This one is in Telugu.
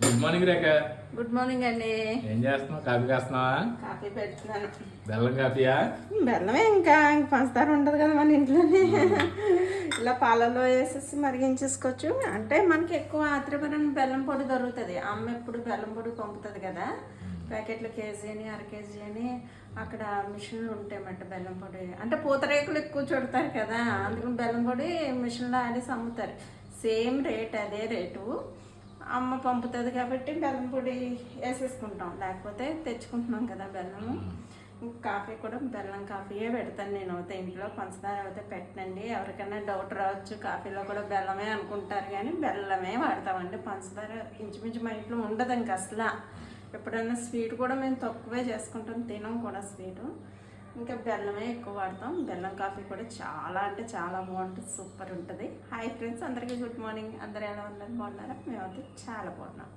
గుడ్ మార్నింగ్ రేఖ. గుడ్ మార్నింగ్ అండి. ఏం చేస్తున్నావు? కాఫీ కాస్తున్నావా? కాఫీ పెడుతున్నాను. బెల్లం కాఫీయా? బెల్లమే ఇంకా పంచదార ఉండదు కదా మన ఇంట్లోనే. ఇలా పాలలో వేసేసి మరిగించేసుకోవచ్చు. అంటే మనకి ఎక్కువ ఆత్రిపురం బెల్లం పొడి దొరుకుతుంది. అమ్మ ఎప్పుడు బెల్లం పొడి పంపుతుంది కదా, ప్యాకెట్లు కేజీ అని అర కేజీ అని. అక్కడ మిషన్లు ఉంటాయన్నమాట బెల్లం పొడి. అంటే పూతరేకులు ఎక్కువ చుడతారు కదా, అందుకని బెల్లం పొడి మిషన్లో ఆడేసి అమ్ముతారు. సేమ్ రేట్, అదే రేటు. అమ్మ పంపుతుంది కాబట్టి బెల్లం పొడి వేసేసుకుంటాం, లేకపోతే తెచ్చుకుంటున్నాం కదా బెల్లము. కాఫీ కూడా బెల్లం కాఫీయే పెడతాను నేను. అయితే ఇంట్లో పంచదార అయితే పెట్టనండి. ఎవరికైనా డౌట్ రావచ్చు, కాఫీలో కూడా బెల్లమే అనుకుంటారు, కానీ బెల్లమే వాడతామండి. పంచదార ఇంచుమించు మా ఇంట్లో ఉండదు ఇంకా అసలు. ఎప్పుడైనా స్వీట్ కూడా మేము తక్కువే చేసుకుంటాం, తినం కూడా స్వీటు. ఇంకా బెల్లమే ఎక్కువ వాడతాం. బెల్లం కాఫీ కూడా చాలా అంటే చాలా బాగుంటుంది, సూపర్ ఉంటుంది. హాయ్ ఫ్రెండ్స్, అందరికీ గుడ్ మార్నింగ్. అందరూ ఎలా ఉన్నారు? బాగున్నారా? మేమైతే చాలా బాగున్నాం.